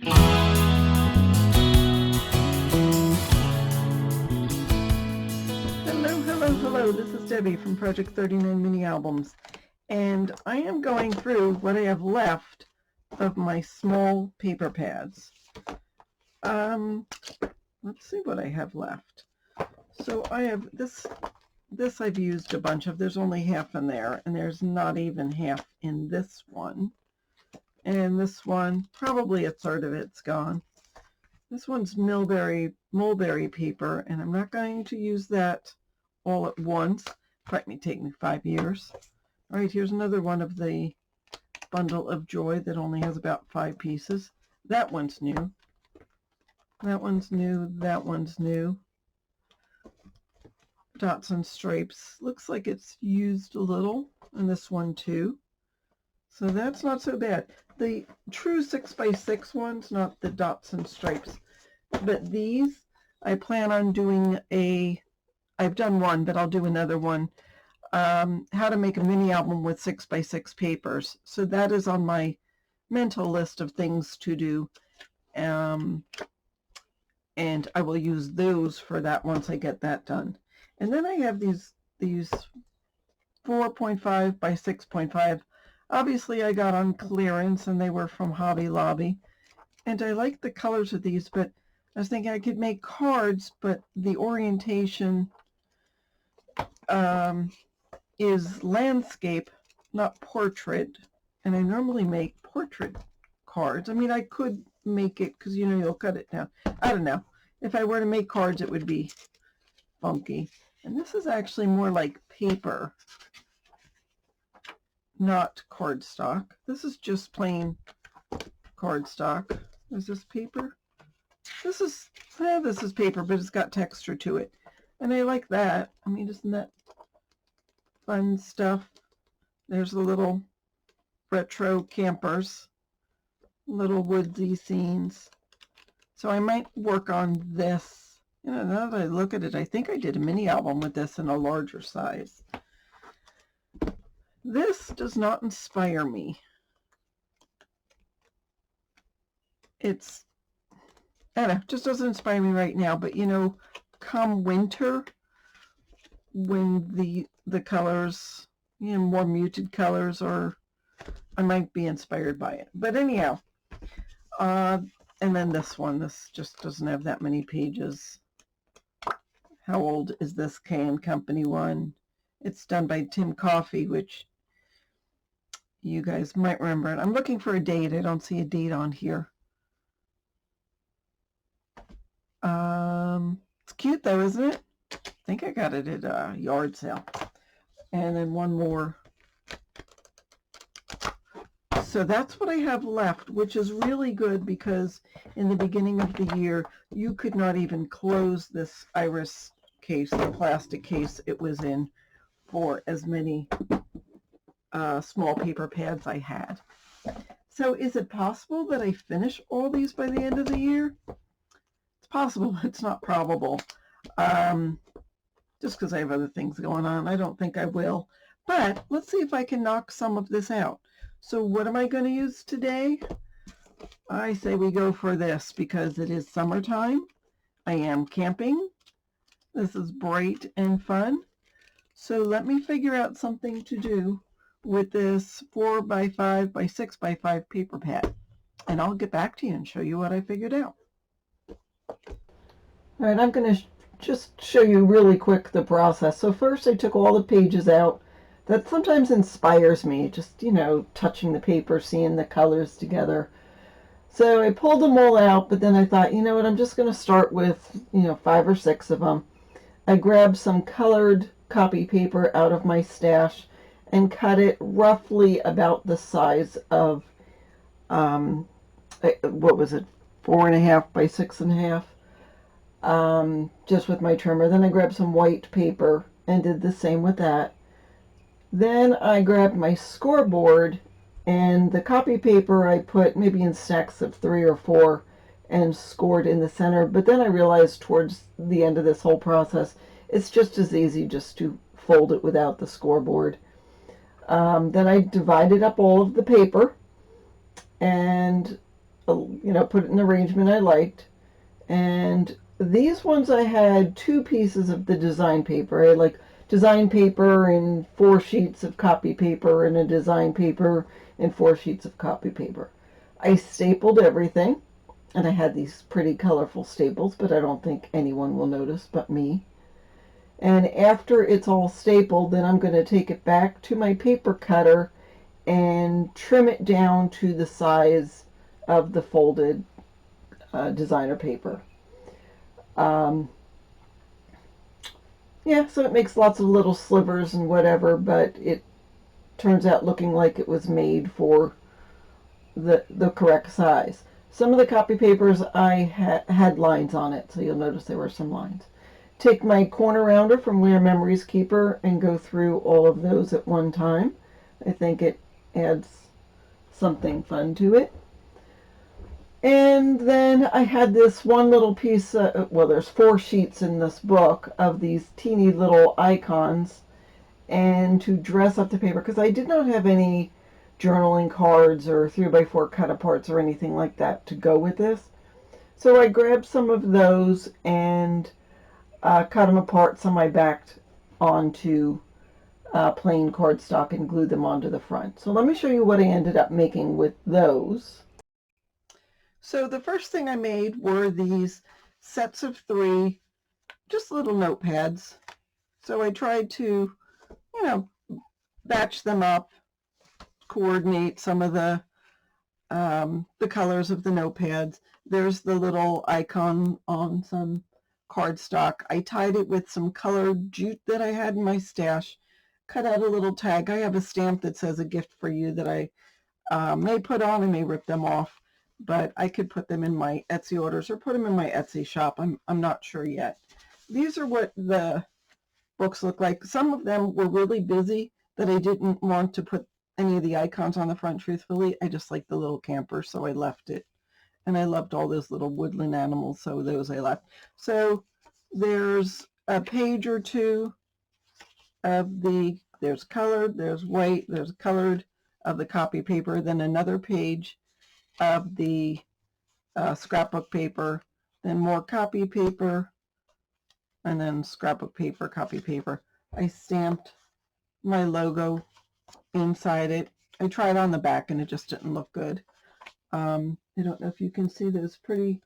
Hello, this is Debbie from Project 39 Mini Albums, and I am going through what I have left of my small paper pads. Let's see what I have left. So I have this I've used a bunch of. There's only half in there, and there's not even half in this one. And this one, probably a third of it's gone. This one's mulberry paper, and I'm not going to use that all at once. It might take me 5 years. All right, here's another one of the bundle of joy that only has about 5 pieces. That one's new. That one's new. That one's new. Dots and stripes. Looks like it's used a little. And this one too. So that's not so bad. The true 6x6 ones, not the dots and stripes. But these, I plan on doing I've done one, but I'll do another one. How to make a mini album with 6x6 papers. So that is on my mental list of things to do. And I will use those for that once I get that done. And then I have these 4.5 by 6.5. Obviously I got on clearance and they were from Hobby Lobby. And I like the colors of these, but I was thinking I could make cards, but the orientation is landscape, not portrait. And I normally make portrait cards. I mean, I could make it because, you know, you'll cut it down. I don't know. If I were to make cards, it would be funky. And this is actually more like paper, not cardstock. This is just plain cardstock. Is this paper? This is paper, but it's got texture to it. And I like that. I mean, isn't that fun stuff? There's the little retro campers, little woodsy scenes. So I might work on this. You know, now that I look at it, I think I did a mini album with this in a larger size. This does not inspire me. I don't know, just doesn't inspire me right now. But, you know, come winter, when the colors, you know, more muted colors, or I might be inspired by it. But anyhow, and then this just doesn't have that many pages. How old is this K & Company one? It's done by Tim Coffey, which you guys might remember. And I'm looking for a date. I don't see a date on here. It's cute though, isn't it? I think I got it at a yard sale. And then one more. So that's what I have left, which is really good because in the beginning of the year, you could not even close this iris case, the plastic case it was in, for as many small paper pads I had. So is it possible that I finish all these by the end of the year? It's possible, but it's not probable. Just because I have other things going on, I don't think I will. But let's see if I can knock some of this out. So what am I going to use today? I say we go for this because it is summertime. I am camping. This is bright and fun. So let me figure out something to do with this 4x5 by 6x5 paper pad. And I'll get back to you and show you what I figured out. All right, I'm going to just show you really quick the process. So first I took all the pages out. That sometimes inspires me, just, you know, touching the paper, seeing the colors together. So I pulled them all out, but then I thought, you know what, I'm just going to start with, you know, 5 or 6 of them. I grabbed some colored copy paper out of my stash and cut it roughly about the size of, what was it, 4.5 by 6.5, just with my trimmer. Then I grabbed some white paper and did the same with that. Then I grabbed my scoreboard, and the copy paper I put maybe in stacks of 3 or 4 and scored in the center. But then I realized towards the end of this whole process, it's just as easy just to fold it without the scoreboard. Then I divided up all of the paper and put it in the arrangement I liked. And these ones I had 2 pieces of the design paper. I had like design paper and 4 sheets of copy paper and a design paper and 4 sheets of copy paper. I stapled everything, and I had these pretty colorful staples, but I don't think anyone will notice but me. And after it's all stapled, then I'm going to take it back to my paper cutter and trim it down to the size of the folded designer paper. Um, yeah, so it makes lots of little slivers and whatever, but it turns out looking like it was made for the correct size. Some of the copy papers I had lines on it, so you'll notice there were some lines. Take my corner rounder from Where Memories Keeper and go through all of those at one time. I think it adds something fun to it. And then I had this one little piece, well, there's 4 sheets in this book of these teeny little icons, and to dress up the paper, because I did not have any journaling cards or 3x4 cut-aparts or anything like that to go with this. So I grabbed some of those and cut them apart. Some I backed onto plain cardstock and glued them onto the front. So let me show you what I ended up making with those. So the first thing I made were these sets of 3, just little notepads. So I tried to, batch them up, coordinate some of the colors of the notepads. There's the little icon on some cardstock. I tied it with some colored jute that I had in my stash, cut out a little tag. I have a stamp that says a gift for you that I may put on and may rip them off, but I could put them in my Etsy orders or put them in my Etsy shop. I'm not sure yet. These are what the books look like. Some of them were really busy that I didn't want to put any of the icons on the front, truthfully. I just like the little camper, so I left it. And I loved all those little woodland animals, so those I left. So there's a page or 2 of there's colored, there's white, there's colored of the copy paper, then another page of the scrapbook paper, then more copy paper, and then scrapbook paper, copy paper. I stamped my logo inside it. I tried on the back and it just didn't look good. I don't know if you can see those pretty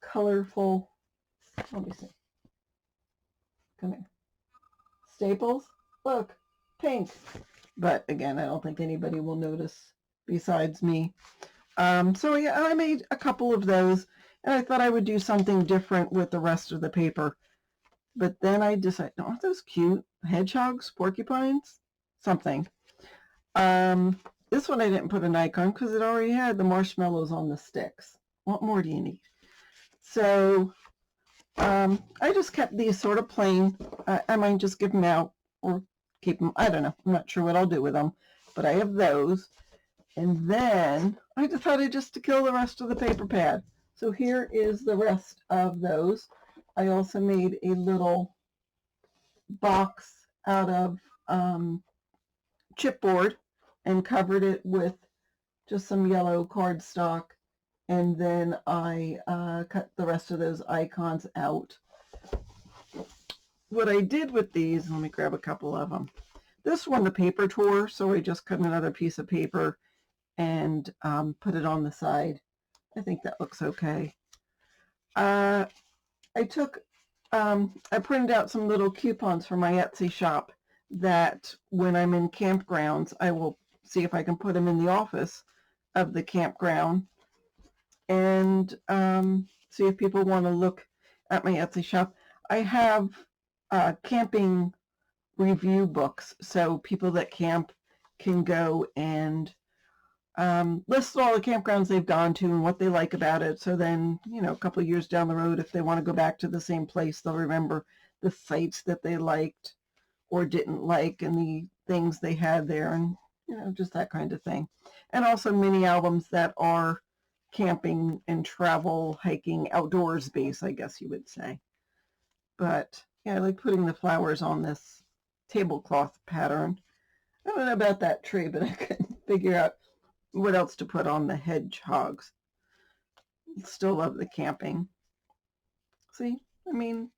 colorful, let me see, come here, staples. Look, pink. But again, I don't think anybody will notice besides me. So yeah, I made a couple of those, and I thought I would do something different with the rest of the paper. But then I decided, aren't those cute? Hedgehogs, porcupines, something. This one I didn't put an icon because it already had the marshmallows on the sticks. What more do you need? So I just kept these sort of plain. I might just give them out or keep them. I don't know. I'm not sure what I'll do with them. But I have those. And then I decided just to kill the rest of the paper pad. So here is the rest of those. I also made a little box out of chipboard and covered it with just some yellow cardstock. And then I cut the rest of those icons out. What I did with these, let me grab a couple of them. This one, the paper tore, so I just cut another piece of paper and put it on the side. I think that looks okay. I printed out some little coupons for my Etsy shop that when I'm in campgrounds, I will see if I can put them in the office of the campground and see if people want to look at my Etsy shop. I have camping review books, so people that camp can go and list all the campgrounds they've gone to and what they like about it. So then, a couple of years down the road, if they want to go back to the same place, they'll remember the sites that they liked or didn't like and the things they had there and, just that kind of thing. And also mini albums that are camping and travel, hiking, outdoors based, I guess you would say. But yeah, I like putting the flowers on this tablecloth pattern. I don't know about that tree, but I couldn't figure out what else to put on the hedgehogs. Still love the camping. See, I mean,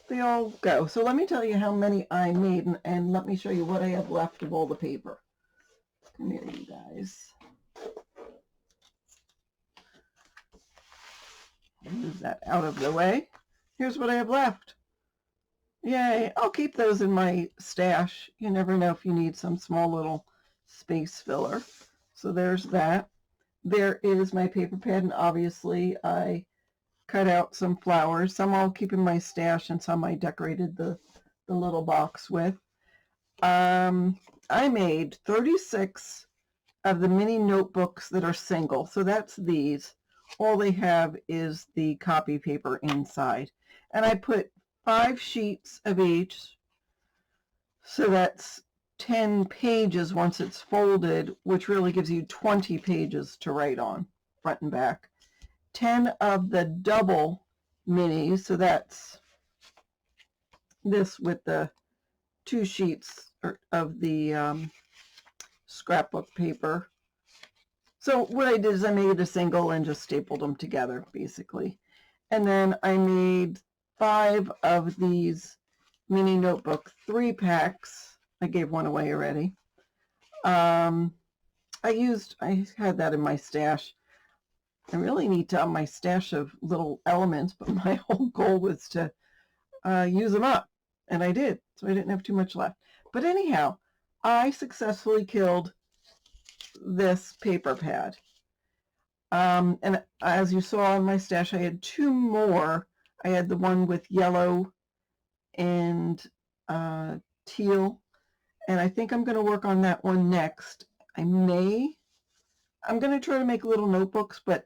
they all go. So let me tell you how many I made, and let me show you what I have left of all the paper. Come here, you guys. Move that out of the way. Here's what I have left. Yay, I'll keep those in my stash. You never know if you need some small little space filler. So there's that. There is my paper pad, and obviously I cut out some flowers. Some I'll keep in my stash, and some I decorated the little box with. I made 36 of the mini notebooks that are single. So that's these. All they have is the copy paper inside. And I put 5 sheets of each. So that's 10 pages once it's folded, which really gives you 20 pages to write on, front and back. 10 of the double minis, so that's this with the 2 sheets of the scrapbook paper. So what I did is I made a single and just stapled them together, basically. And then I made 5 of these mini notebook 3-packs. I gave one away already. I had that in my stash. I really need to my stash of little elements, but my whole goal was to use them up, and I did, so I didn't have too much left. But anyhow, I successfully killed this paper pad. And as you saw in my stash, I had 2 more. I had the one with yellow and teal, and I think I'm going to work on that one next. I'm going to try to make little notebooks, but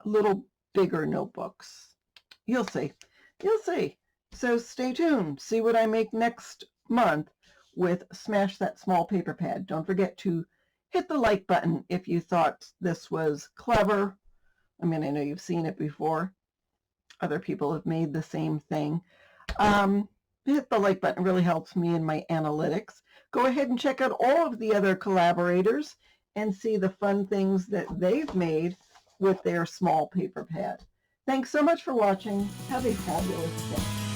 a little bigger notebooks. You'll see. You'll see. So stay tuned. See what I make next month with Smash That Small Paper Pad. Don't forget to hit the like button if you thought this was clever. I mean, I know you've seen it before. Other people have made the same thing. Hit the like button. It really helps me in my analytics. Go ahead and check out all of the other collaborators and see the fun things that they've made with their small paper pad. Thanks so much for watching. Have a fabulous day.